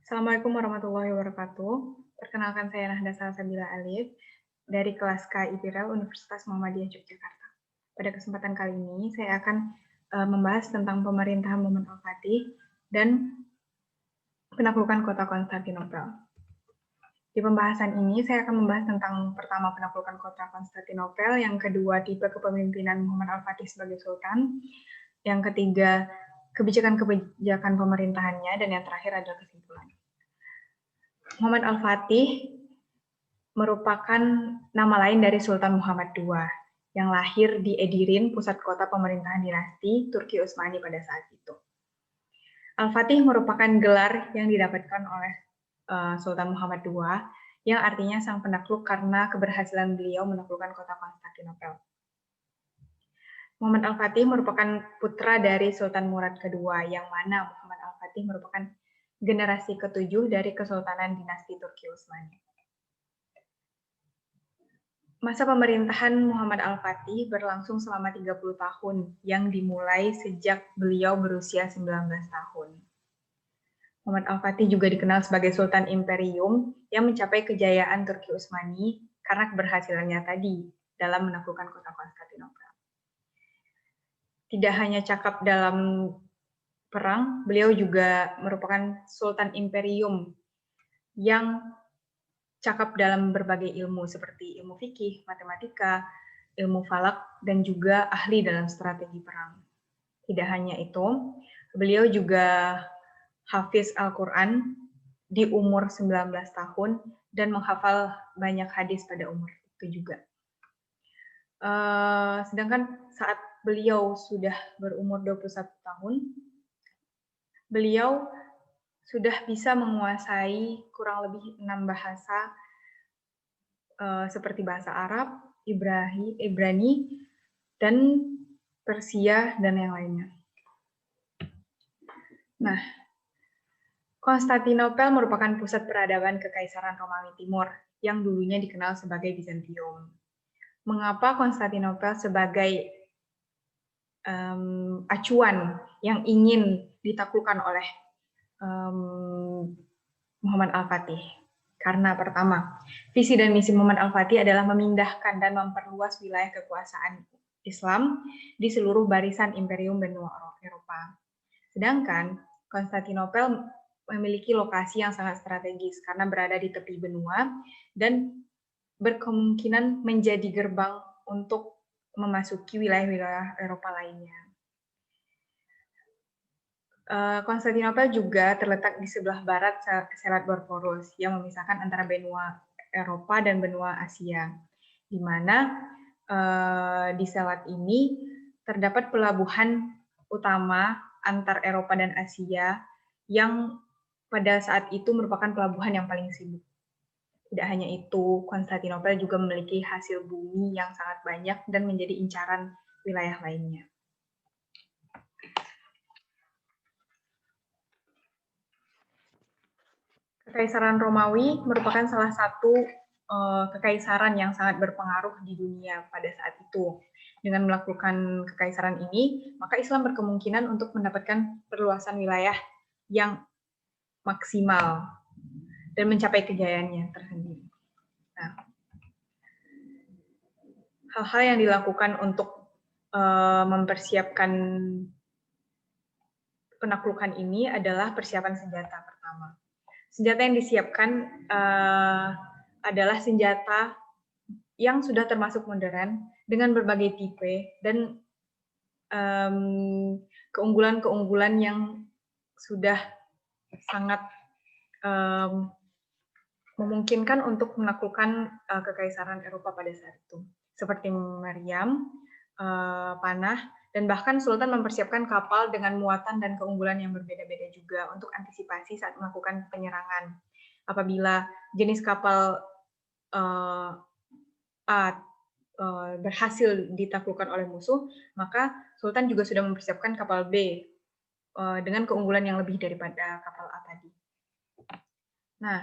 Assalamualaikum warahmatullahi wabarakatuh. Perkenalkan saya Nahda Salsabila Alif dari kelas K IPIREL Universitas Muhammadiyah Yogyakarta. Pada kesempatan kali ini saya akan membahas tentang pemerintahan Muhammad Al-Fatih dan penaklukan kota Konstantinopel. Di pembahasan ini saya akan membahas tentang pertama penaklukan kota Konstantinopel, yang kedua tipe kepemimpinan Muhammad Al-Fatih sebagai sultan, yang ketiga kebijakan pemerintahannya, dan yang terakhir adalah kesimpulan. Muhammad Al-Fatih merupakan nama lain dari Sultan Muhammad II yang lahir di Edirne, pusat kota pemerintahan dinasti Turki Utsmani pada saat itu. Al-Fatih merupakan gelar yang didapatkan oleh Sultan Muhammad II, yang artinya sang penakluk karena keberhasilan beliau menaklukkan kota Konstantinopel. Muhammad Al-Fatih merupakan putra dari Sultan Murad II, yang mana Muhammad Al-Fatih merupakan generasi ke-7 dari Kesultanan Dinasti Turki Utsmani. Masa pemerintahan Muhammad Al-Fatih berlangsung selama 30 tahun, yang dimulai sejak beliau berusia 19 tahun. Muhammad Al-Fatih juga dikenal sebagai Sultan Imperium yang mencapai kejayaan Turki Utsmani karena keberhasilannya tadi dalam menaklukkan kota Konstantinopel. Tidak hanya cakap dalam perang, beliau juga merupakan Sultan Imperium yang cakap dalam berbagai ilmu seperti ilmu fikih, matematika, ilmu falak, dan juga ahli dalam strategi perang. Tidak hanya itu, beliau juga hafiz Al-Quran di umur 19 tahun dan menghafal banyak hadis pada umur itu juga. Sedangkan saat beliau sudah berumur 21 tahun, beliau sudah bisa menguasai kurang lebih 6 bahasa seperti bahasa Arab, Ibrani, dan Persia, dan yang lainnya. Nah, Konstantinopel merupakan pusat peradaban Kekaisaran Romawi Timur yang dulunya dikenal sebagai Bizantium. Mengapa Konstantinopel sebagai acuan yang ingin ditaklukkan oleh Muhammad Al-Fatih? Karena pertama, visi dan misi Muhammad Al-Fatih adalah memindahkan dan memperluas wilayah kekuasaan Islam di seluruh barisan Imperium benua Eropa. Sedangkan Konstantinopel memiliki lokasi yang sangat strategis karena berada di tepi benua dan berkemungkinan menjadi gerbang untuk memasuki wilayah-wilayah Eropa lainnya. Konstantinopel juga terletak di sebelah barat Selat Bosporus yang memisahkan antara benua Eropa dan benua Asia, di mana di selat ini terdapat pelabuhan utama antar Eropa dan Asia yang pada saat itu merupakan pelabuhan yang paling sibuk. Tidak hanya itu, Konstantinopel juga memiliki hasil bumi yang sangat banyak dan menjadi incaran wilayah lainnya. Kekaisaran Romawi merupakan salah satu kekaisaran yang sangat berpengaruh di dunia pada saat itu. Dengan melakukan kekaisaran ini, maka Islam berkemungkinan untuk mendapatkan perluasan wilayah yang maksimal dan mencapai kejayaannya tersendiri. Nah, hal-hal yang dilakukan untuk mempersiapkan penaklukan ini adalah persiapan senjata pertama. Senjata yang disiapkan adalah senjata yang sudah termasuk modern dengan berbagai tipe dan keunggulan-keunggulan yang sudah sangat memungkinkan untuk menaklukkan kekaisaran Eropa pada saat itu, seperti meriam, panah, dan bahkan Sultan mempersiapkan kapal dengan muatan dan keunggulan yang berbeda-beda juga untuk antisipasi saat melakukan penyerangan. Apabila jenis kapal A berhasil ditaklukkan oleh musuh, maka Sultan juga sudah mempersiapkan kapal B dengan keunggulan yang lebih daripada kapal A tadi. Nah,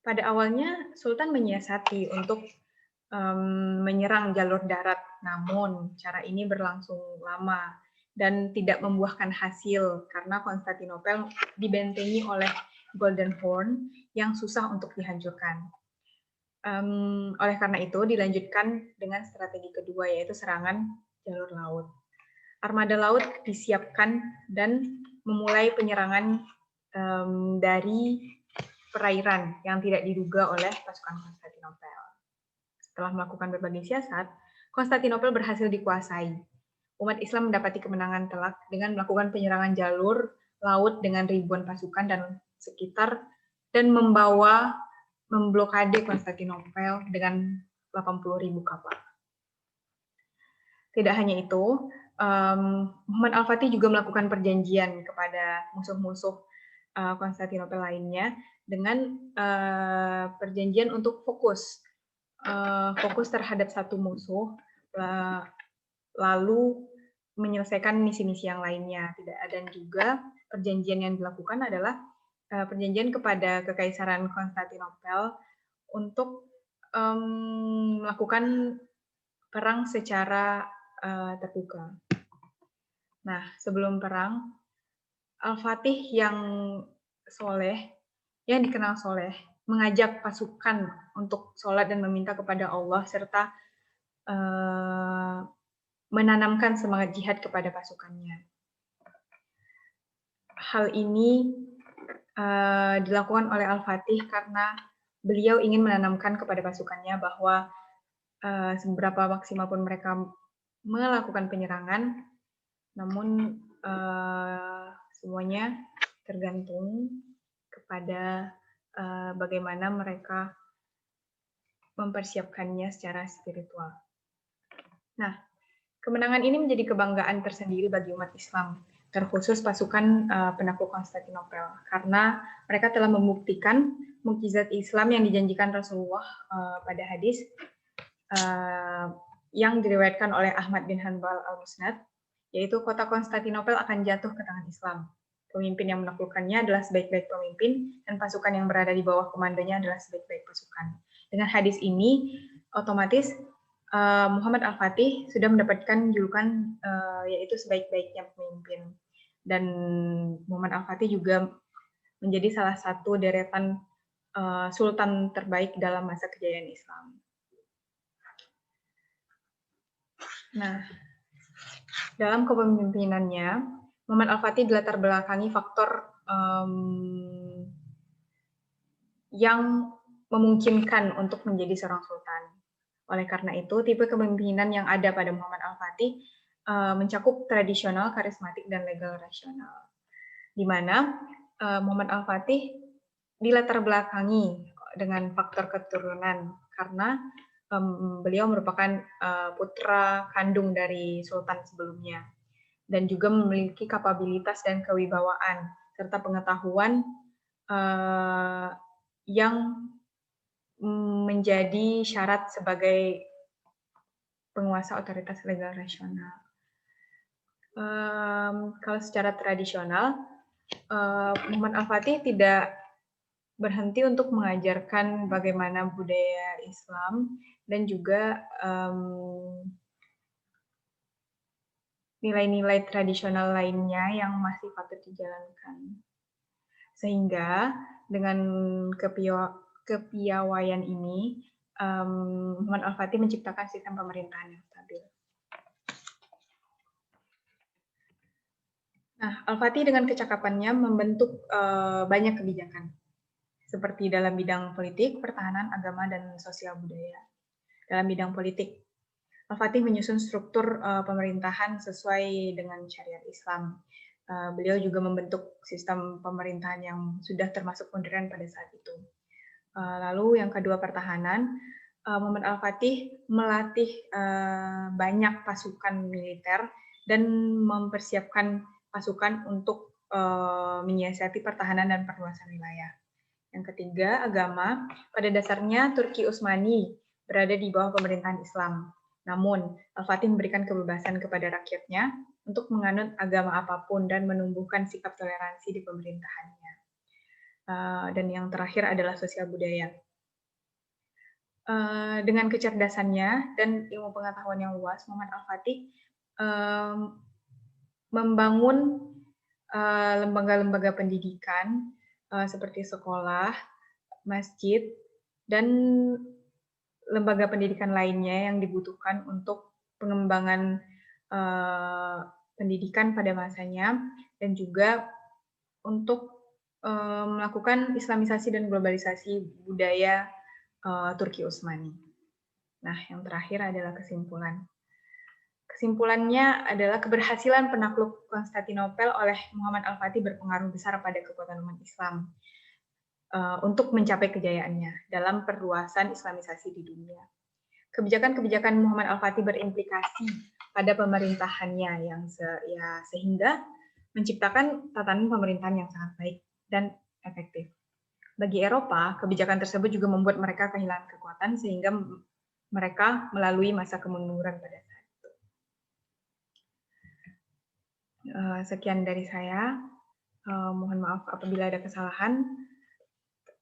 pada awalnya Sultan menyiasati untuk menyerang jalur darat, namun cara ini berlangsung lama dan tidak membuahkan hasil karena Konstantinopel dibentengi oleh Golden Horn yang susah untuk dihancurkan. Oleh karena itu, dilanjutkan dengan strategi kedua, yaitu serangan jalur laut. Armada laut disiapkan dan memulai penyerangan dari perairan yang tidak diduga oleh pasukan Konstantinopel. Setelah melakukan berbagai siasat, Konstantinopel berhasil dikuasai. Umat Islam mendapati kemenangan telak dengan melakukan penyerangan jalur laut dengan ribuan pasukan dan sekitar dan memblokade Konstantinopel dengan 80.000 kapal. Tidak hanya itu, Muhammad Al-Fatih juga melakukan perjanjian kepada musuh-musuh Konstantinopel lainnya dengan perjanjian untuk fokus terhadap satu musuh, lalu menyelesaikan misi-misi yang lainnya. Dan juga perjanjian yang dilakukan adalah perjanjian kepada Kekaisaran Konstantinopel untuk melakukan perang secara terbuka. Nah, sebelum perang, Al-Fatih yang dikenal soleh, mengajak pasukan untuk sholat dan meminta kepada Allah serta menanamkan semangat jihad kepada pasukannya. Hal ini dilakukan oleh Al-Fatih karena beliau ingin menanamkan kepada pasukannya bahwa seberapa maksimal pun mereka melakukan penyerangan, namun semuanya tergantung kepada bagaimana mereka mempersiapkannya secara spiritual. Nah, kemenangan ini menjadi kebanggaan tersendiri bagi umat Islam, terkhusus pasukan penakluk Konstantinopel, karena mereka telah membuktikan mukjizat Islam yang dijanjikan Rasulullah pada hadis yang diriwayatkan oleh Ahmad bin Hanbal al-Musnad, yaitu kota Konstantinopel akan jatuh ke tangan Islam. Pemimpin yang menaklukkannya adalah sebaik-baik pemimpin, dan pasukan yang berada di bawah komandonya adalah sebaik-baik pasukan. Dengan hadis ini, otomatis Muhammad Al-Fatih sudah mendapatkan julukan yaitu sebaik-baiknya pemimpin. Dan Muhammad Al-Fatih juga menjadi salah satu deretan sultan terbaik dalam masa kejayaan Islam. Nah, dalam kepemimpinannya, Muhammad Al-Fatih dilatar belakangi faktor yang memungkinkan untuk menjadi seorang sultan. Oleh karena itu, tipe kepemimpinan yang ada pada Muhammad Al-Fatih mencakup tradisional, karismatik, dan legal rasional. Di mana Muhammad Al-Fatih dilatar belakangi dengan faktor keturunan, karena beliau merupakan putra kandung dari sultan sebelumnya, dan juga memiliki kapabilitas dan kewibawaan, serta pengetahuan yang menjadi syarat sebagai penguasa otoritas legal rasional. Kalau secara tradisional, Muhammad Al-Fatih tidak berhenti untuk mengajarkan bagaimana budaya Islam dan juga nilai-nilai tradisional lainnya yang masih patut dijalankan. Sehingga dengan kepiawaian ini, Muhammad Al-Fatih menciptakan sistem pemerintahan yang stabil. Nah, Al-Fatih dengan kecakapannya membentuk banyak kebijakan, seperti dalam bidang politik, pertahanan, agama, dan sosial budaya. Dalam bidang politik, Al-Fatih menyusun struktur pemerintahan sesuai dengan syariat Islam. Beliau juga membentuk sistem pemerintahan yang sudah termasuk modern pada saat itu. Lalu yang kedua, pertahanan. Muhammad Al-Fatih melatih banyak pasukan militer dan mempersiapkan pasukan untuk menyiasati pertahanan dan perluasan wilayah. Yang ketiga, agama. Pada dasarnya Turki Utsmani berada di bawah pemerintahan Islam. Namun, Al-Fatih memberikan kebebasan kepada rakyatnya untuk menganut agama apapun dan menumbuhkan sikap toleransi di pemerintahannya. Dan yang terakhir adalah sosial budaya. Dengan kecerdasannya dan ilmu pengetahuan yang luas, Muhammad Al-Fatih membangun lembaga-lembaga pendidikan seperti sekolah, masjid, dan lembaga pendidikan lainnya yang dibutuhkan untuk pengembangan pendidikan pada masanya, dan juga untuk melakukan islamisasi dan globalisasi budaya Turki Utsmani. Nah, yang terakhir adalah kesimpulan. Kesimpulannya adalah keberhasilan penakluk Konstantinopel oleh Muhammad Al-Fatih berpengaruh besar pada kekuatan umat Islam untuk mencapai kejayaannya dalam perluasan islamisasi di dunia. Kebijakan-kebijakan Muhammad Al-Fatih berimplikasi pada pemerintahannya yang sehingga menciptakan tatanan pemerintahan yang sangat baik dan efektif. Bagi Eropa, kebijakan tersebut juga membuat mereka kehilangan kekuatan sehingga mereka melalui masa kemunduran pada saat itu. Sekian dari saya. Mohon maaf apabila ada kesalahan.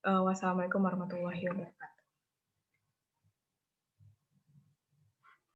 Wassalamualaikum warahmatullahi wabarakatuh.